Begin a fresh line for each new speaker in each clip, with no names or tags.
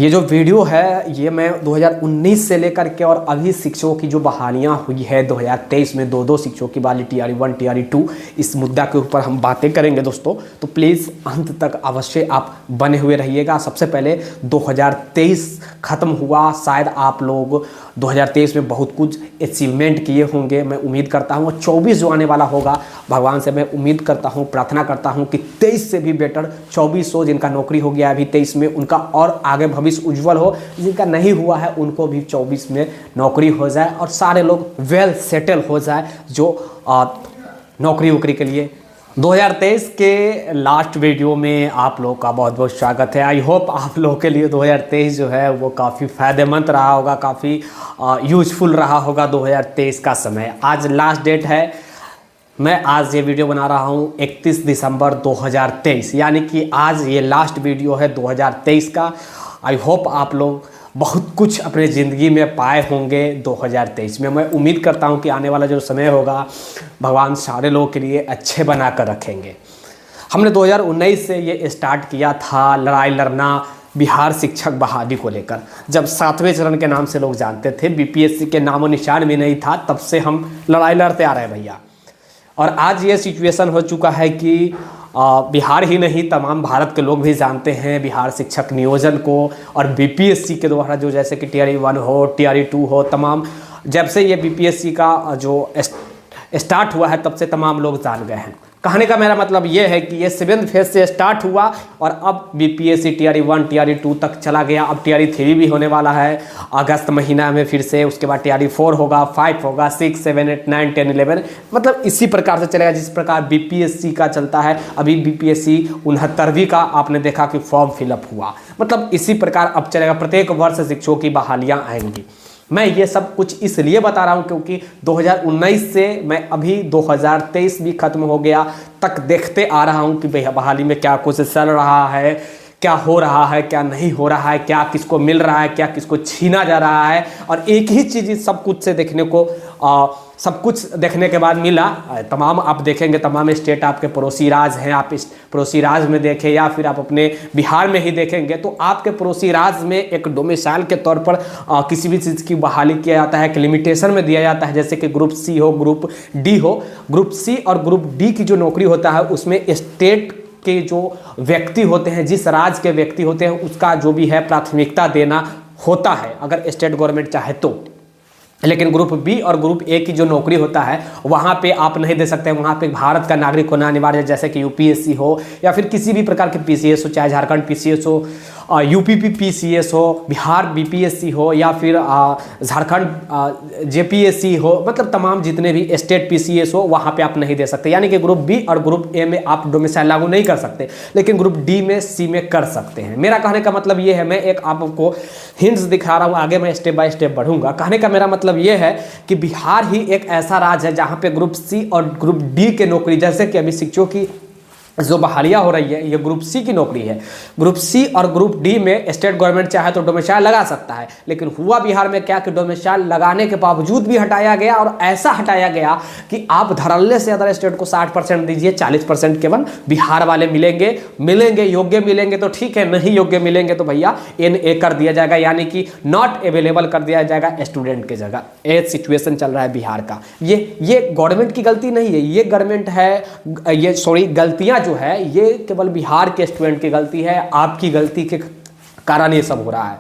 ये जो वीडियो है ये मैं 2019 से लेकर के और अभी शिक्षकों की जो बहालियाँ हुई है 2023 में दो शिक्षकों की बहाली TRE 1 TRE 2 इस मुद्दा के ऊपर हम बातें करेंगे दोस्तों। तो प्लीज़ अंत तक अवश्य आप बने हुए रहिएगा। सबसे पहले 2023 ख़त्म हुआ, शायद आप लोग 2023 में बहुत कुछ अचीवमेंट किए होंगे, मैं उम्मीद करता हूँ। 24 जो आने वाला होगा, भगवान से मैं उम्मीद करता हूँ, प्रार्थना करता हूँ कि 23 से भी बेटर 24 हो। जिनका नौकरी हो गया अभी 23 में उनका और आगे भविष्य उज्जवल हो, जिनका नहीं हुआ है उनको भी 24 में नौकरी हो जाए और सारे लोग वेल सेटल हो जाए जो नौकरी वोकरी के लिए। 2023 के लास्ट वीडियो में आप लोगों का बहुत बहुत स्वागत है। आई होप आप लोगों के लिए 2023 जो है वो काफ़ी फ़ायदेमंद रहा होगा, काफ़ी यूजफुल रहा होगा 2023 का समय। आज लास्ट डेट है, मैं आज ये वीडियो बना रहा हूँ 31 दिसंबर 2023, यानी कि आज ये लास्ट वीडियो है 2023 का। आई होप आप लोग बहुत कुछ अपने ज़िंदगी में पाए होंगे 2023 में। मैं उम्मीद करता हूं कि आने वाला जो समय होगा भगवान सारे लोगों के लिए अच्छे बना कर रखेंगे। हमने 2019 से ये स्टार्ट किया था लड़ाई लड़ना बिहार शिक्षक बहाली को लेकर। जब 7वें चरण के नाम से लोग जानते थे, BPSC के नामो निशान भी नहीं था, तब से हम लड़ाई लड़ते आ रहे हैं भैया। और आज ये सिचुएशन हो चुका है कि बिहार ही नहीं तमाम भारत के लोग भी जानते हैं बिहार शिक्षक नियोजन को। और BPSC के द्वारा जो जैसे कि TRE 1 हो, TRE 2 हो, तमाम जब से ये BPSC का जो स्टार्ट हुआ है तब से तमाम लोग जान गए हैं। कहने का मेरा मतलब ये है कि ये 7th फेज से स्टार्ट हुआ और अब BPSC TRE 1 TRE 2 तक चला गया। अब TRE 3 भी होने वाला है अगस्त महीना में फिर से। उसके बाद TRE 4 होगा, 5 होगा, 6, 7, 8, 9, 10, 11, मतलब इसी प्रकार से चलेगा जिस प्रकार BPSC का चलता है। अभी BPSC 69वीं का आपने देखा कि फॉर्म फिलअप हुआ, मतलब इसी प्रकार अब चलेगा। प्रत्येक वर्ष शिक्षकों की बहालियाँ आएंगी। मैं ये सब कुछ इसलिए बता रहा हूँ क्योंकि 2019 से मैं अभी 2023 भी खत्म हो गया तक देखते आ रहा हूँ कि बहाली में क्या कुछ चल रहा है, क्या हो रहा है, क्या नहीं हो रहा है, क्या किसको मिल रहा है, क्या किसको छीना जा रहा है। और एक ही चीज़ सब कुछ से देखने को सब कुछ देखने के बाद मिला। तमाम आप देखेंगे, तमाम स्टेट आपके पड़ोसी राज्य हैं, आप इस पड़ोसी राज्य में देखें या फिर आप अपने बिहार में ही देखेंगे तो आपके पड़ोसी राज्य में एक डोमिसाइल के तौर पर किसी भी चीज़ की बहाली किया जाता है, एक लिमिटेशन में दिया जाता है। जैसे कि ग्रुप C हो, ग्रुप D हो। ग्रुप C और ग्रुप D की जो नौकरी होता है उसमें स्टेट के जो व्यक्ति होते हैं, जिस राज्य के व्यक्ति होते हैं उसका जो भी है प्राथमिकता देना होता है अगर स्टेट गवर्नमेंट चाहे तो। लेकिन ग्रुप B और ग्रुप A की जो नौकरी होता है वहाँ पे आप नहीं दे सकते। वहाँ पे भारत का नागरिक होना अनिवार्य है, जैसे कि UPSC हो या फिर किसी भी प्रकार के PCS हो, चाहे झारखंड PCS हो, UPP PCS हो, बिहार BPSC हो या फिर झारखंड JPSC हो, मतलब तमाम जितने भी स्टेट PCS हो वहाँ पे आप नहीं दे सकते। यानी कि ग्रुप B और ग्रुप A में आप डोमिसाइल लागू नहीं कर सकते, लेकिन ग्रुप D में, C में कर सकते हैं। मेरा कहने का मतलब ये है, मैं एक आपको हिंट्स दिखा रहा हूँ, आगे मैं स्टेप बाय स्टेप बढ़ूंगा। कहने का मेरा मतलब ये है कि बिहार ही एक ऐसा राज्य है जहाँ पे ग्रुप C और ग्रुप D के नौकरी, जैसे कि अभी शिक्षकों की जो बहालियाँ हो रही है ये ग्रुप C की नौकरी है। ग्रुप C और ग्रुप D में स्टेट गवर्नमेंट चाहे तो डोमिसाइल लगा सकता है, लेकिन हुआ बिहार में क्या कि डोमिसाइल लगाने के बावजूद भी हटाया गया। और ऐसा हटाया गया कि आप धड़ल्ले से अदर स्टेट को 60% दीजिए, 40% केवल बिहार वाले मिलेंगे योग्य मिलेंगे तो ठीक है, नहीं योग्य मिलेंगे तो भैया NA कर दिया जाएगा, यानी कि नॉट अवेलेबल कर दिया जाएगा स्टूडेंट की जगह। ये सिचुएशन चल रहा है बिहार का। ये गवर्नमेंट की गलती नहीं है, ये गवर्नमेंट है, ये सॉरी गलतियाँ जो है ये केवल बिहार के स्टूडेंट की गलती है। आपकी गलती के कारण ये सब हो रहा है।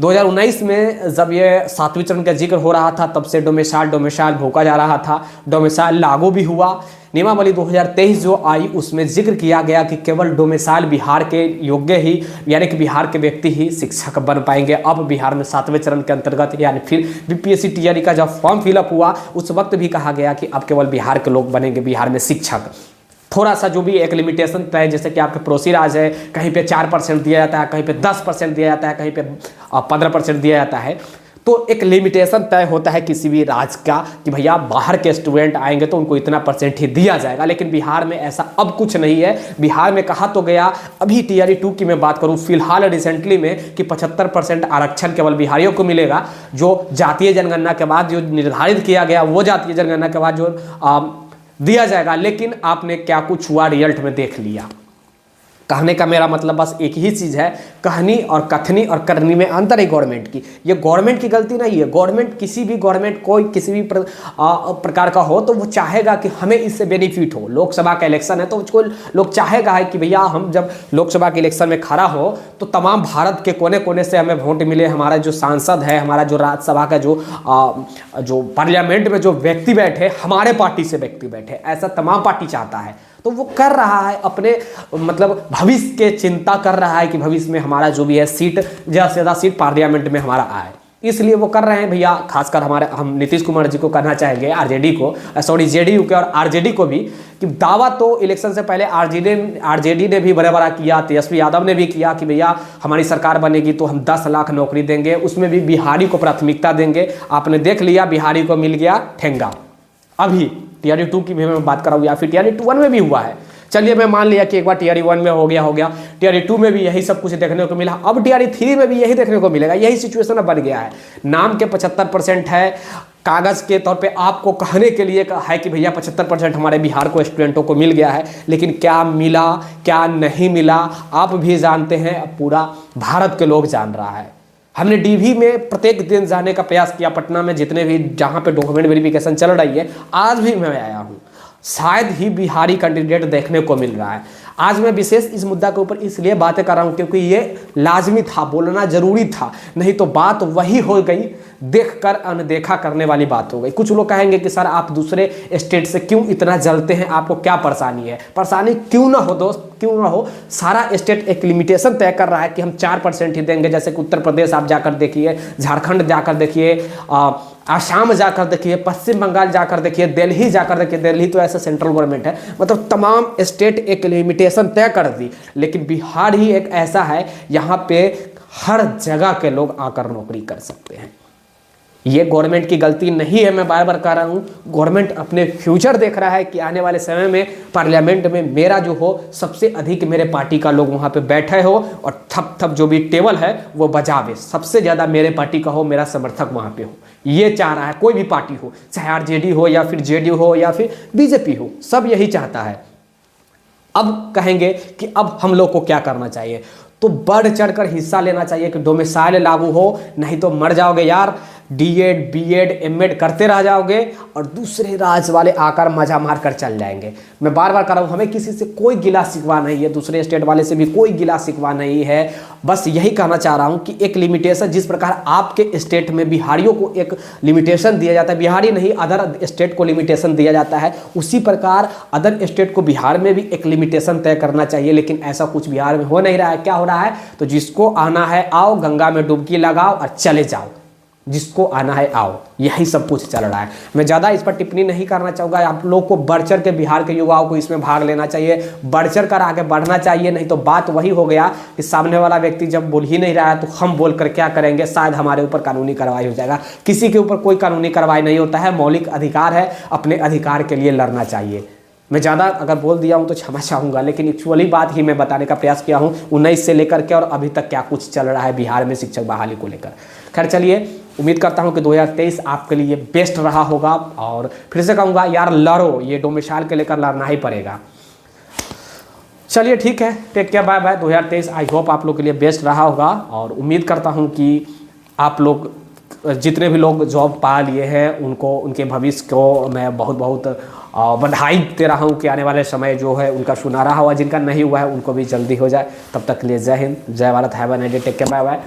2019 में जब ये 7वें चरण का जिक्र हो रहा था तब से डोमिसाइल भोंका जा रहा था। डोमिसाइल लागू भी हुआ। नियमावली 2023 जो आई उसमें जिक्र किया गया कि केवल डोमिसाइल बिहार के योग्य ही, यानी कि बिहार के व्यक्ति ही शिक्षक बन पाएंगे। अब बिहार में 7वें चरण के अंतर्गत यानी फिर BPSC TRE का जब फॉर्म फिलअप हुआ उस वक्त भी कहा गया कि अब केवल बिहार के लोग बनेंगे बिहार में शिक्षक। थोड़ा सा जो भी एक लिमिटेशन तय, जैसे कि आपके पड़ोसी राज्य है, कहीं पे 4% दिया जाता है, कहीं पे 10% दिया जाता है, कहीं पे 15% दिया जाता है। तो एक लिमिटेशन तय होता है किसी भी राज्य का कि भैया बाहर के स्टूडेंट आएंगे तो उनको इतना % ही दिया जाएगा। लेकिन बिहार में ऐसा अब कुछ नहीं है। बिहार में कहा तो गया, अभी TRE 2 की मैं बात करूं फिलहाल रिसेंटली में, कि 75% आरक्षण केवल बिहारियों को मिलेगा। जो जातीय जनगणना के बाद जो निर्धारित किया गया वो जातीय जनगणना के बाद जो दिया जाएगा। लेकिन आपने क्या कुछ हुआ रिजल्ट में देख लिया। कहने का मेरा मतलब बस एक ही चीज़ है, कहनी और कथनी और करनी में अंतर है गवर्नमेंट की। ये गवर्नमेंट की गलती नहीं है। गवर्नमेंट किसी भी गवर्नमेंट कोई किसी भी प्रकार का हो तो वो चाहेगा कि हमें इससे बेनिफिट हो। लोकसभा का इलेक्शन है तो उसको लोग चाहेगा है कि भैया हम जब लोकसभा के इलेक्शन में खड़ा हो तो तमाम भारत के कोने कोने से हमें वोट मिले, हमारा जो सांसद है, हमारा जो राज्यसभा का जो पार्लियामेंट में जो व्यक्ति बैठे हमारे पार्टी से व्यक्ति बैठे, ऐसा तमाम पार्टी चाहता है। तो वो कर रहा है अपने मतलब भविष्य के चिंता कर रहा है कि भविष्य में हमारा जो भी है सीट ज़्यादा से ज़्यादा सीट पार्लियामेंट में हमारा आए, इसलिए वो कर रहे हैं भैया। खासकर हम नीतीश कुमार जी को करना चाहेंगे, आरजेडी को, सॉरी जेडीयू के और आरजेडी को भी, कि दावा तो इलेक्शन से पहले आरजेडी ने भी बड़ा किया, तेजस्वी यादव ने भी किया कि भैया हमारी सरकार बनेगी तो हम 10 लाख नौकरी देंगे, उसमें भी बिहारी को प्राथमिकता देंगे। आपने देख लिया बिहारी को मिल गया ठेंगा। अभी टीआरडी 2 की भी मैं बात कर रहा हूँ, या फिर टीआरडी 1 में भी हुआ है। चलिए मैं मान लिया कि एक बार टीआरडी 1 में हो गया, टीआरडी 2 में भी यही सब कुछ देखने को मिला, अब टीआरडी 3 में भी यही देखने को मिलेगा। यही सिचुएशन अब बन गया है। नाम के 75% है, कागज़ के तौर पे आपको कहने के लिए है कि भैया 75% हमारे बिहार को स्टूडेंटों को मिल गया है, लेकिन क्या मिला क्या नहीं मिला आप भी जानते हैं, अब पूरा भारत के लोग जान रहा है। हमने डीवी में प्रत्येक दिन जाने का प्रयास किया, पटना में जितने भी जहाँ पे डॉक्यूमेंट वेरिफिकेशन चल रही है, आज भी मैं आया हूँ, शायद ही बिहारी कैंडिडेट देखने को मिल रहा है। आज मैं विशेष इस मुद्दा के ऊपर इसलिए बातें कर रहा हूँ क्योंकि ये लाजमी था, बोलना जरूरी था, नहीं तो बात वही हो गई, देखकर अनदेखा करने वाली बात हो गई। कुछ लोग कहेंगे कि सर आप दूसरे स्टेट से क्यों इतना जलते हैं, आपको क्या परेशानी है? परेशानी क्यों ना हो दोस्त, क्यों ना हो, सारा स्टेट एक लिमिटेशन तय कर रहा है कि हम 4% ही देंगे। जैसे कि उत्तर प्रदेश आप जाकर देखिए, झारखंड जाकर देखिए, आसाम जाकर देखिए, पश्चिम बंगाल जाकर देखिए, दिल्ली जाकर देखिए। दिल्ली तो ऐसा सेंट्रल गवर्नमेंट है, मतलब तमाम स्टेट एक लिमिटेशन तय कर दी, लेकिन बिहार ही एक ऐसा है यहाँ पे हर जगह के लोग आकर नौकरी कर सकते हैं। ये गवर्नमेंट की गलती नहीं है, मैं बार बार कह रहा हूँ। गवर्नमेंट अपने फ्यूचर देख रहा है कि आने वाले समय में पार्लियामेंट में मेरा जो हो सबसे अधिक मेरे पार्टी का लोग वहाँ पे बैठे हो और थप जो भी टेबल है वो बजावे, सबसे ज़्यादा मेरे पार्टी का हो, मेरा समर्थक वहाँ पे हो। ये चाह रहा है कोई भी पार्टी हो, चाहे आरजेडी हो या फिर जेडीयू हो या फिर बीजेपी हो, सब यही चाहता है। अब कहेंगे कि अब हम लोग को क्या करना चाहिए, तो बढ़ चढ़कर हिस्सा लेना चाहिए कि डोमिसाइल लागू हो, नहीं तो मर जाओगे यार। डीएड बीएड एमएड करते रह जाओगे और दूसरे राज्य वाले आकर मजा मार कर चल जाएंगे। मैं बार बार कर रहा हूँ, हमें किसी से कोई गिला शिकवा नहीं है, दूसरे स्टेट वाले से भी कोई गिला शिकवा नहीं है। बस यही कहना चाह रहा हूँ कि एक लिमिटेशन, जिस प्रकार आपके स्टेट में बिहारियों को एक लिमिटेशन दिया जाता है, बिहारी नहीं अदर स्टेट को लिमिटेशन दिया जाता है, उसी प्रकार अदर स्टेट को बिहार में भी एक लिमिटेशन तय करना चाहिए। लेकिन ऐसा कुछ बिहार में हो नहीं रहा है। क्या हो रहा है, तो जिसको आना है आओ, गंगा में डुबकी लगाओ और चले जाओ, जिसको आना है आओ, यही सब कुछ चल रहा है। मैं ज़्यादा इस पर टिप्पणी नहीं करना चाहूँगा। आप लोग को बढ़ चढ़ के बिहार के युवाओं को इसमें भाग लेना चाहिए, बढ़ चढ़ कर आगे बढ़ना चाहिए, नहीं तो बात वही हो गया कि सामने वाला व्यक्ति जब बोल ही नहीं रहा है तो हम बोल कर क्या करेंगे, शायद हमारे ऊपर कानूनी कार्रवाई हो जाएगा। किसी के ऊपर कोई कानूनी कार्रवाई नहीं होता है, मौलिक अधिकार है, अपने अधिकार के लिए लड़ना चाहिए। मैं ज़्यादा अगर बोल दिया हूँ तो क्षमा चाहूँगा, लेकिन एक्चुअली बात ही मैं बताने का प्रयास किया हूँ 19 से लेकर के और अभी तक क्या कुछ चल रहा है बिहार में शिक्षक बहाली को लेकर। खैर चलिए, उम्मीद करता हूँ कि 2023 आपके लिए बेस्ट रहा होगा, और फिर से कहूँगा यार लड़ो, ये डोमिसाइल के लेकर लड़ना ही पड़ेगा। चलिए ठीक है, take care, bye bye. 2023 I hope आप लोग के लिए बेस्ट रहा होगा, और उम्मीद करता हूँ कि आप लोग जितने भी लोग जॉब पा लिए हैं उनको, उनके भविष्य को मैं बहुत बहुत बधाई दे रहा हूँ कि आने वाले समय जो है उनका सुनहरा हुआ, जिनका नहीं हुआ है उनको भी जल्दी हो जाए। तब तक के लिए जय हिंद, जय Bharat, have a nice day, take care, bye bye.